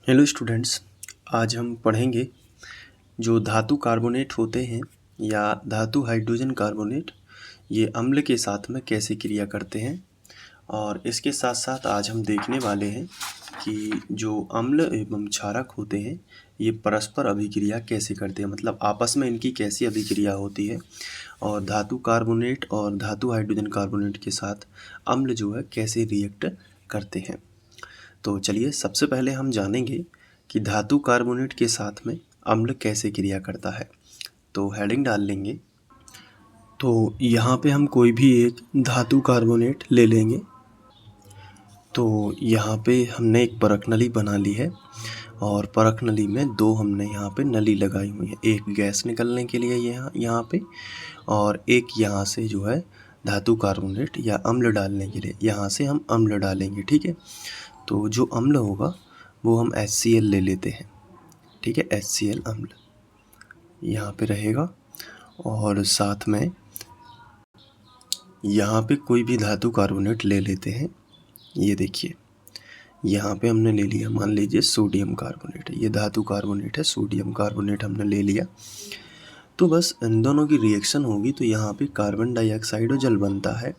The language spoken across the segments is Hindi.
हेलो स्टूडेंट्स, आज हम पढ़ेंगे जो धातु कार्बोनेट होते हैं या धातु हाइड्रोजन कार्बोनेट, ये अम्ल के साथ में कैसे क्रिया करते हैं। और इसके साथ साथ आज हम देखने वाले हैं कि जो अम्ल एवं क्षारक होते हैं ये परस्पर अभिक्रिया कैसे करते हैं, मतलब आपस में इनकी कैसी अभिक्रिया होती है, और धातु कार्बोनेट और धातु हाइड्रोजन कार्बोनेट के साथ अम्ल जो है कैसे रिएक्ट करते हैं। तो चलिए सबसे पहले हम जानेंगे कि धातु कार्बोनेट के साथ में अम्ल कैसे क्रिया करता है। तो हेडिंग डाल लेंगे। तो यहाँ पे हम कोई भी एक धातु कार्बोनेट ले लेंगे। तो यहाँ पे हमने एक परख नली बना ली है और परख नली में दो हमने यहाँ पे नली लगाई हुई है, एक गैस निकलने के लिए यहाँ पे, और एक यहाँ से जो है धातु कार्बोनेट या अम्ल डालने के लिए यहाँ से हम अम्ल डालेंगे। ठीक है, तो जो अम्ल होगा वो हम HCl ले लेते हैं। ठीक है, HCl अम्ल यहाँ पे रहेगा, और साथ में यहाँ पे कोई भी धातु कार्बोनेट ले लेते हैं। ये देखिए यहाँ पे हमने ले लिया, मान लीजिए सोडियम कार्बोनेट, ये धातु कार्बोनेट है, सोडियम कार्बोनेट हमने ले लिया। तो बस इन दोनों की रिएक्शन होगी तो यहाँ पे कार्बन डाइऑक्साइड और जल बनता है।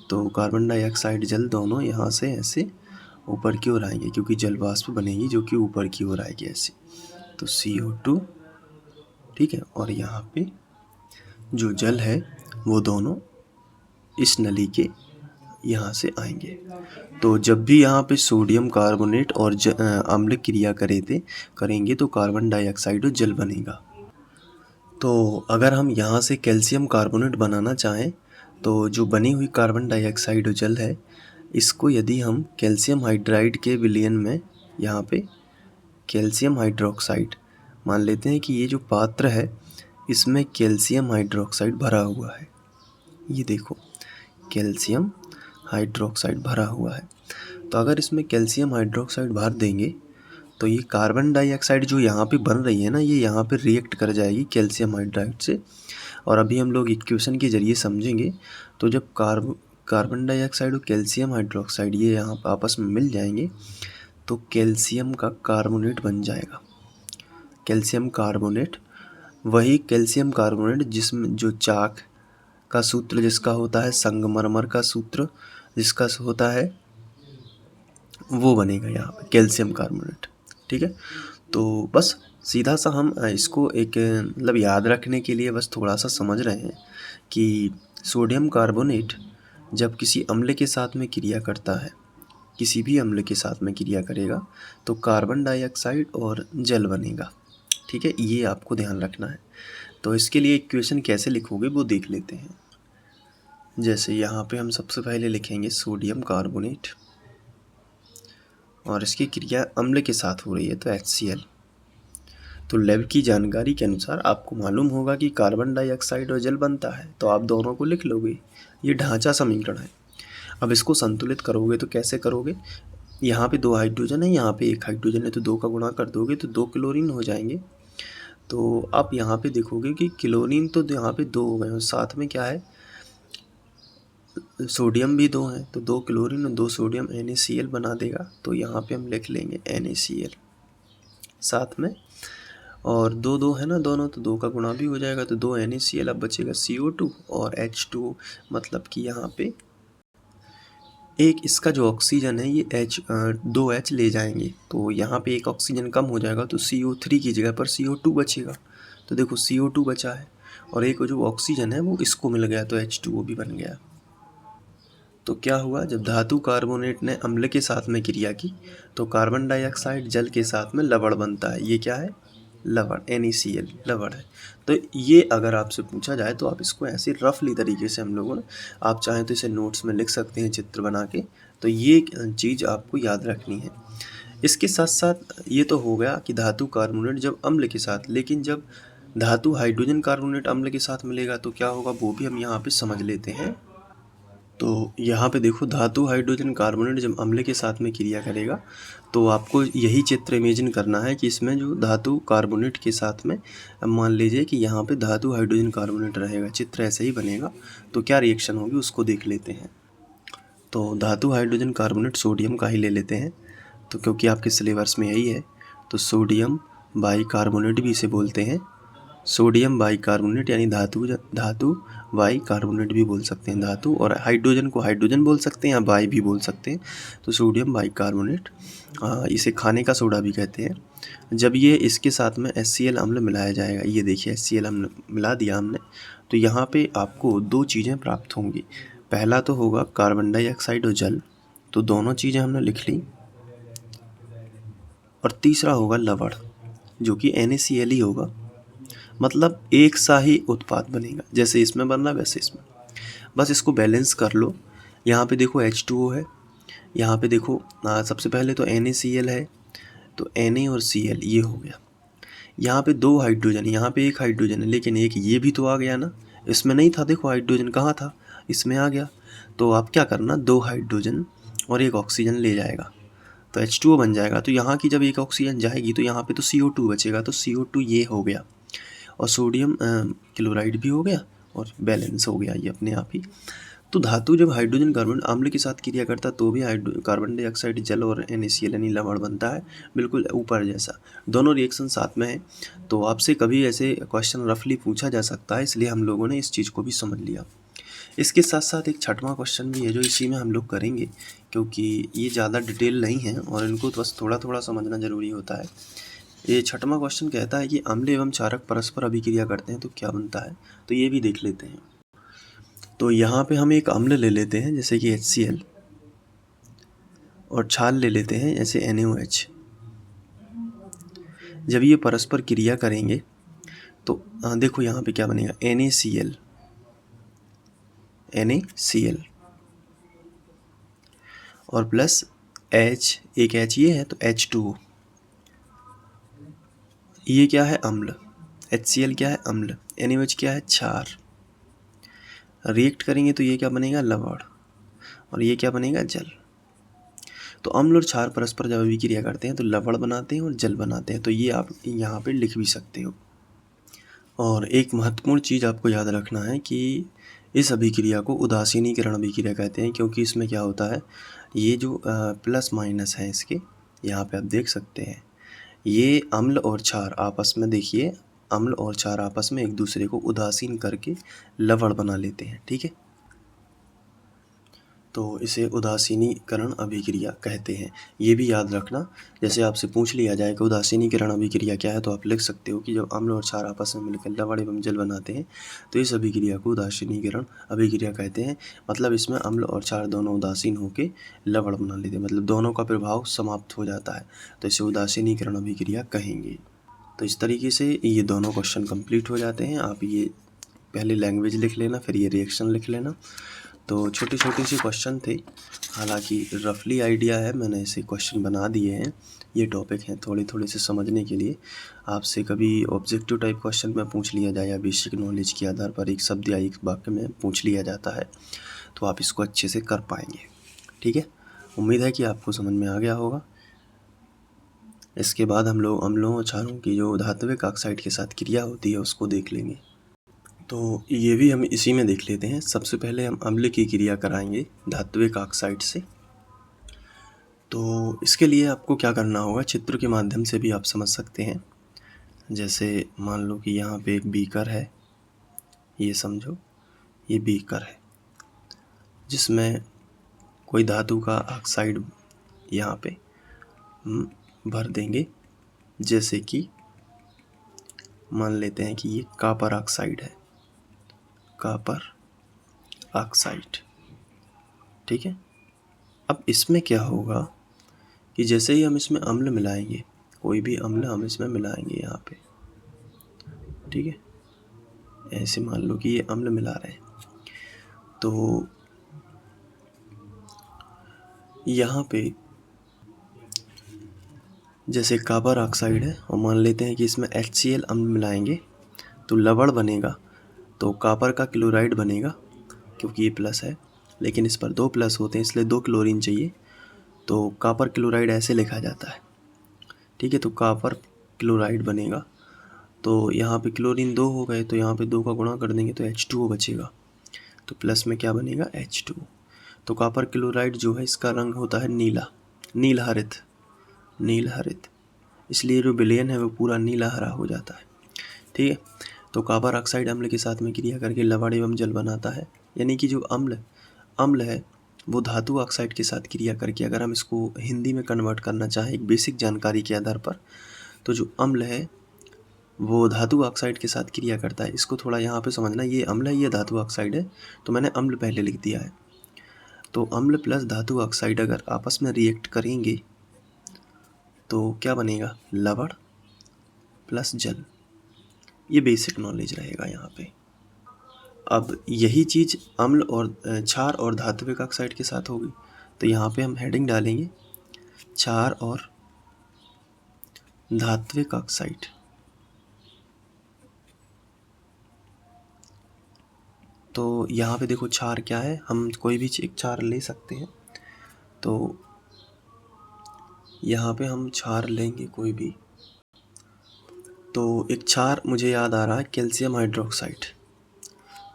तो कार्बन डाइऑक्साइड जल दोनों यहाँ से ऐसे ऊपर की ओर आएंगे, क्योंकि जल वाष्प बनेगी जो कि ऊपर की ओर आएगी ऐसे। तो CO2, ठीक है, और यहाँ पे जो जल है वो दोनों इस नली के यहाँ से आएंगे। तो जब भी यहाँ पे सोडियम कार्बोनेट और अम्ल क्रिया करेंगे तो कार्बन डाइऑक्साइड और जल बनेगा। तो अगर हम यहाँ से कैल्शियम कार्बोनेट बनाना चाहें तो जो बनी हुई कार्बन डाइऑक्साइड और जल है, इसको यदि हम कैल्शियम हाइड्राइड के विलयन में यहाँ पे कैल्शियम हाइड्रोक्साइड मान लेते हैं कि ये जो पात्र है इसमें कैल्शियम हाइड्रोक्साइड भरा हुआ है। ये देखो कैल्शियम हाइड्रोक्साइड भरा हुआ है। तो अगर इसमें कैल्शियम हाइड्रोक्साइड भर देंगे तो ये कार्बन डाइऑक्साइड जो यहाँ पे बन रही है ना, ये यहाँ पे रिएक्ट कर जाएगी कैल्शियम हाइड्राइड से। और अभी हम लोग इक्वेशन के ज़रिए समझेंगे। तो जब कार्बन डाइऑक्साइड और कैल्शियम हाइड्रोक्साइड ये यहाँ पर आपस में मिल जाएंगे तो कैल्शियम का कार्बोनेट बन जाएगा। कैल्शियम कार्बोनेट, वही कैल्शियम कार्बोनेट जिसमें जो चाक का सूत्र जिसका होता है, संगमरमर का सूत्र जिसका होता है, वो बनेगा यहाँ पे कैल्शियम कार्बोनेट। ठीक है, तो बस सीधा सा हम इसको एक मतलब याद रखने के लिए बस थोड़ा सा समझ रहे हैं कि सोडियम कार्बोनेट जब किसी अम्ल के साथ में क्रिया करता है, किसी भी अम्ल के साथ में क्रिया करेगा तो कार्बन डाइऑक्साइड और जल बनेगा। ठीक है, ये आपको ध्यान रखना है। तो इसके लिए इक्वेशन कैसे लिखोगे वो देख लेते हैं। जैसे यहाँ पे हम सबसे पहले लिखेंगे सोडियम कार्बोनेट और इसकी क्रिया अम्ल के साथ हो रही है तो HCl। तो लैब की जानकारी के अनुसार आपको मालूम होगा कि कार्बन डाइऑक्साइड और जल बनता है, तो आप दोनों को लिख लोगे। ये ढांचा समीकरण है। अब इसको संतुलित करोगे तो कैसे करोगे, यहाँ पे 2 हाइड्रोजन है, यहाँ पे 1 हाइड्रोजन है, तो 2 का गुणा कर दोगे तो 2 क्लोरीन हो जाएंगे। तो आप यहाँ पे देखोगे कि क्लोरीन तो यहाँ पे 2 हो गए और साथ में क्या है, सोडियम भी 2 है, तो 2 क्लोरीन और 2 सोडियम NaCl बना देगा। तो यहाँ पे हम लिख लेंगे NaCl साथ में, और 2 2 है ना दोनों, तो 2 का गुणा भी हो जाएगा, तो 2 NaCl। अब बचेगा CO2 और H2, मतलब कि यहाँ पे एक इसका जो ऑक्सीजन है ये 2H ले जाएंगे, तो यहाँ पे एक ऑक्सीजन कम हो जाएगा, तो CO3 की जगह पर CO2 बचेगा। तो देखो CO2 बचा है और एक जो ऑक्सीजन है वो इसको मिल गया, तो H2O भी बन गया। तो क्या हुआ, जब धातु कार्बोनेट ने अम्ल के साथ में क्रिया की तो कार्बन डाइऑक्साइड जल के साथ में लवण बनता है। ये क्या है, लवण, NaCl लवण है। तो ये अगर आपसे पूछा जाए तो आप इसको ऐसे रफली तरीके से हम लोगों ने, आप चाहें तो इसे नोट्स में लिख सकते हैं चित्र बना के। तो ये चीज़ आपको याद रखनी है। इसके साथ साथ ये तो हो गया कि धातु कार्बोनेट जब अम्ल के साथ, लेकिन जब धातु हाइड्रोजन कार्बोनेट अम्ल के साथ मिलेगा तो क्या होगा वो भी हम यहाँ पे समझ लेते हैं। तो यहाँ पे देखो धातु हाइड्रोजन कार्बोनेट जब अम्ल के साथ में क्रिया करेगा तो आपको यही चित्र इमेजिन करना है कि इसमें जो धातु कार्बोनेट के साथ में, मान लीजिए कि यहाँ पे धातु हाइड्रोजन कार्बोनेट रहेगा, चित्र ऐसे ही बनेगा। तो क्या रिएक्शन होगी उसको देख लेते हैं। तो धातु हाइड्रोजन कार्बोनेट सोडियम का ही ले लेते हैं। तो क्योंकि आपके सिलेबस में यही है, तो सोडियम बाइकार्बोनेट भी इसे बोलते हैं। सोडियम बाइकार्बोनेट यानी धातु बाइकार्बोनेट भी बोल सकते हैं धातु, और हाइड्रोजन को हाइड्रोजन बोल सकते हैं या बाई भी बोल सकते हैं। तो सोडियम बाइकार्बोनेट, इसे खाने का सोडा भी कहते हैं। जब ये इसके साथ में HCl अम्ल मिलाया जाएगा, ये देखिए HCl अम्ल मिला दिया हमने, तो यहाँ पे आपको दो चीज़ें प्राप्त होंगी। पहला तो होगा कार्बन डाइऑक्साइड और जल, तो दोनों चीज़ें हमने लिख ली। और तीसरा होगा लवण, जो कि NaCl ही होगा। मतलब एक सा ही उत्पाद बनेगा, जैसे इसमें बन रहा वैसे इसमें। बस इसको बैलेंस कर लो। यहाँ पे देखो H2O है, यहाँ पे देखो सबसे पहले तो NaCl है, तो Na और Cl ये हो गया। यहाँ पे दो हाइड्रोजन, यहाँ पे एक हाइड्रोजन है, लेकिन एक ये भी तो आ गया ना, इसमें नहीं था। देखो हाइड्रोजन कहाँ था, इसमें आ गया। तो आप क्या करना, दो हाइड्रोजन और एक ऑक्सीजन ले जाएगा, तो H2O बन जाएगा। तो यहाँ की जब एक ऑक्सीजन जाएगी तो यहाँ पे तो CO2 बचेगा, तो CO2 ये हो गया, और सोडियम क्लोराइड भी हो गया, और बैलेंस हो गया ये अपने आप ही। तो धातु जब हाइड्रोजन कार्बन अम्ल के साथ क्रिया करता है तो भी कार्बन डाइऑक्साइड जल और NaCl यानी लवण बनता है, बिल्कुल ऊपर जैसा। दोनों रिएक्शन साथ में है। तो आपसे कभी ऐसे क्वेश्चन रफली पूछा जा सकता है, इसलिए हम लोगों ने इस चीज़ को भी समझ लिया। इसके साथ साथ एक छठवां क्वेश्चन भी है जो इसी में हम लोग करेंगे, क्योंकि ये ज़्यादा डिटेल नहीं है और इनको तो बस थोड़ा थोड़ा समझना ज़रूरी होता है। ये छठवां क्वेश्चन कहता है कि अम्ल एवं क्षारक परस्पर अभिक्रिया करते हैं तो क्या बनता है, तो ये भी देख लेते हैं। तो यहाँ पे हम एक अम्ल ले लेते हैं जैसे कि HCl, और क्षार ले लेते हैं जैसे NaOH। जब ये परस्पर क्रिया करेंगे तो देखो यहाँ पे क्या बनेगा, NaCl और प्लस H, एक H ये है तो H2O। ये क्या है, अम्ल। HCl क्या है, अम्ल। NaOH क्या है, क्षार। रिएक्ट करेंगे तो ये क्या बनेगा, लवण, और ये क्या बनेगा, जल। तो अम्ल और क्षार परस्पर जब अभिक्रिया करते हैं तो लवण बनाते हैं और जल बनाते हैं, तो ये आप यहाँ पे लिख भी सकते हो। और एक महत्वपूर्ण चीज़ आपको याद रखना है कि इस अभिक्रिया को उदासीनीकरण अभिक्रिया कहते हैं, क्योंकि इसमें क्या होता है, ये जो प्लस माइनस है इसके, यहाँ पे आप देख सकते हैं, ये अम्ल और क्षार आपस में, देखिए अम्ल और क्षार आपस में एक दूसरे को उदासीन करके लवण बना लेते हैं, ठीक है। तो इसे उदासीनीकरण अभिक्रिया कहते हैं, ये भी याद रखना। जैसे आपसे पूछ लिया जाए कि उदासीनीकरण अभिक्रिया क्या है, तो आप लिख सकते हो कि जब अम्ल और क्षार आपस में मिलकर लवण एवं जल बनाते हैं तो इस अभिक्रिया को उदासीनीकरण अभिक्रिया कहते हैं। मतलब इसमें अम्ल और क्षार दोनों उदासीन होकर लवण बना लेते हैं, मतलब दोनों का प्रभाव समाप्त हो जाता है, तो इसे उदासीनीकरण अभिक्रिया कहेंगे। तो इस तरीके से ये दोनों क्वेश्चन कंप्लीट हो जाते हैं। आप ये पहले लैंग्वेज लिख लेना, फिर ये रिएक्शन लिख लेना। तो छोटे छोटे से क्वेश्चन थे, हालांकि रफली आइडिया है, मैंने ऐसे क्वेश्चन बना दिए हैं। ये टॉपिक हैं थोड़े थोड़े से समझने के लिए। आपसे कभी ऑब्जेक्टिव टाइप क्वेश्चन में पूछ लिया जाए या बेसिक नॉलेज के आधार पर एक शब्द या एक वाक्य में पूछ लिया जाता है, तो आप इसको अच्छे से कर पाएंगे, ठीक है। उम्मीद है कि आपको समझ में आ गया होगा। इसके बाद हम लोग अम्लों और क्षारों की जो धात्विक ऑक्साइड के साथ क्रिया होती है उसको देख लेंगे। तो ये भी हम इसी में देख लेते हैं। सबसे पहले हम अम्ल की क्रिया कराएंगे धात्विक ऑक्साइड से। तो इसके लिए आपको क्या करना होगा, चित्र के माध्यम से भी आप समझ सकते हैं। जैसे मान लो कि यहाँ पे एक बीकर है, ये समझो ये बीकर है जिसमें कोई धातु का ऑक्साइड यहाँ पे भर देंगे। जैसे कि मान लेते हैं कि ये कॉपर ऑक्साइड है, कॉपर ऑक्साइड, ठीक है। अब इसमें क्या होगा कि जैसे ही हम इसमें अम्ल मिलाएंगे, कोई भी अम्ल हम इसमें मिलाएंगे यहाँ पे, ठीक है, ऐसे मान लो कि ये अम्ल मिला रहे हैं, तो यहाँ पे जैसे कॉपर ऑक्साइड है और मान लेते हैं कि इसमें HCl अम्ल मिलाएंगे तो लवण बनेगा, तो कॉपर का क्लोराइड बनेगा क्योंकि ये प्लस है, लेकिन इस पर दो प्लस होते हैं इसलिए दो क्लोरीन चाहिए, तो कॉपर क्लोराइड ऐसे लिखा जाता है, ठीक है। तो कॉपर क्लोराइड बनेगा, तो यहाँ पे क्लोरीन दो हो गए, तो यहाँ पे दो का गुणा कर देंगे तो H2O बचेगा, तो प्लस में क्या बनेगा, H2O। तो कॉपर क्लोराइड जो है इसका रंग होता है नीला, नील हरित, नील हरित, इसलिए जो विलयन है वो पूरा नीला हरा हो जाता है। ठीक है, तो कॉपर ऑक्साइड अम्ल के साथ में क्रिया करके लवण एवं जल बनाता है। यानी कि जो अम्ल है वो धातु ऑक्साइड के साथ क्रिया करके, अगर हम इसको हिंदी में कन्वर्ट करना चाहें एक बेसिक जानकारी के आधार पर, तो जो अम्ल है वो धातु ऑक्साइड के साथ क्रिया करता है। इसको थोड़ा यहाँ पे समझना, ये अम्ल है, ये धातु ऑक्साइड है, तो मैंने अम्ल पहले लिख दिया है। तो अम्ल प्लस धातु ऑक्साइड अगर आपस में रिएक्ट करेंगे तो क्या बनेगा, लवण प्लस जल। ये बेसिक नॉलेज रहेगा यहाँ पे। अब यही चीज़ अम्ल और क्षार और धात्विक ऑक्साइड के साथ होगी, तो यहाँ पे हम हेडिंग डालेंगे क्षार और धात्विक ऑक्साइड। तो यहाँ पे देखो क्षार क्या है, हम कोई भी एक क्षार ले सकते हैं। तो यहाँ पे हम क्षार लेंगे कोई भी, तो एक क्षार मुझे याद आ रहा है कैल्शियम हाइड्रोक्साइड।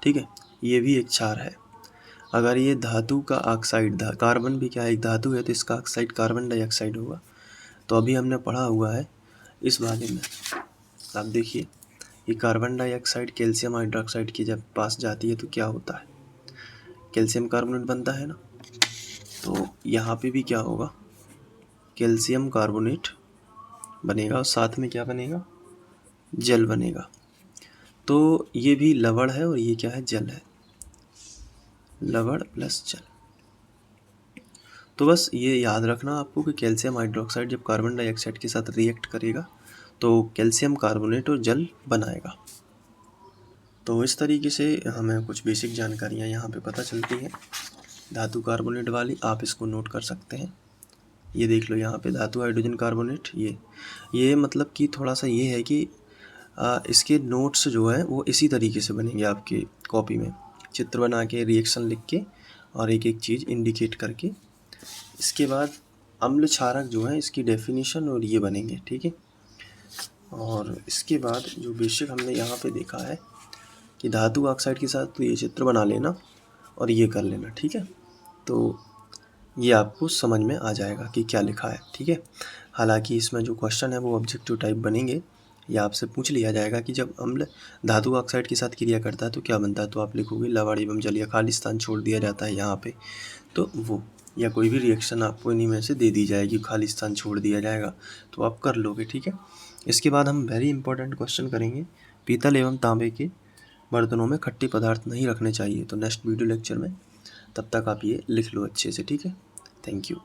ठीक है, ये भी एक क्षार है। अगर ये धातु का ऑक्साइड, कार्बन भी क्या है, एक धातु है, तो इसका ऑक्साइड कार्बन डाइऑक्साइड होगा। तो अभी हमने पढ़ा हुआ है इस बारे में। आप देखिए, ये कार्बन डाइऑक्साइड कैल्शियम हाइड्रोक्साइड के जब पास जाती है तो क्या होता है, कैल्शियम कार्बोनेट बनता है ना। तो यहाँ पे भी क्या होगा, कैल्शियम कार्बोनेट बनेगा और साथ में क्या बनेगा, जल बनेगा। तो ये भी लवण है और ये क्या है, जल है, लवण प्लस जल। तो बस ये याद रखना आपको कि कैल्शियम हाइड्रोक्साइड जब कार्बन डाइऑक्साइड के साथ रिएक्ट करेगा तो कैल्शियम कार्बोनेट और जल बनाएगा। तो इस तरीके से हमें कुछ बेसिक जानकारियाँ यहाँ पे पता चलती हैं धातु कार्बोनेट वाली। आप इसको नोट कर सकते हैं। ये देख लो यहाँ पे धातु हाइड्रोजन कार्बोनेट, ये मतलब कि थोड़ा सा ये है कि इसके नोट्स जो है वो इसी तरीके से बनेंगे आपके कॉपी में, चित्र बना के, रिएक्शन लिख के और एक एक चीज़ इंडिकेट करके। इसके बाद अम्ल क्षारक जो है इसकी डेफिनेशन और ये बनेंगे। ठीक है, और इसके बाद जो बेसिक हमने यहाँ पे देखा है कि धातु ऑक्साइड के साथ, तो ये चित्र बना लेना और ये कर लेना। ठीक है, तो ये आपको समझ में आ जाएगा कि क्या लिखा है। ठीक है, हालांकि इसमें जो क्वेश्चन है वो ऑब्जेक्टिव टाइप बनेंगे। या आपसे पूछ लिया जाएगा कि जब अम्ल धातु ऑक्साइड के साथ क्रिया करता है तो क्या बनता है, तो आप लिखोगे लवण एवं जल, या खाली स्थान छोड़ दिया जाता है यहाँ पे, तो वो, या कोई भी रिएक्शन आपको इन्हीं में से दे दी जाएगी, खाली स्थान छोड़ दिया जाएगा, तो आप कर लोगे। ठीक है, इसके बाद हम वेरी इंपॉर्टेंट क्वेश्चन करेंगे, पीतल एवं तांबे के बर्तनों में खट्टे पदार्थ नहीं रखने चाहिए। तो नेक्स्ट वीडियो लेक्चर में, तब तक आप ये लिख लो अच्छे से। ठीक है, थैंक यू।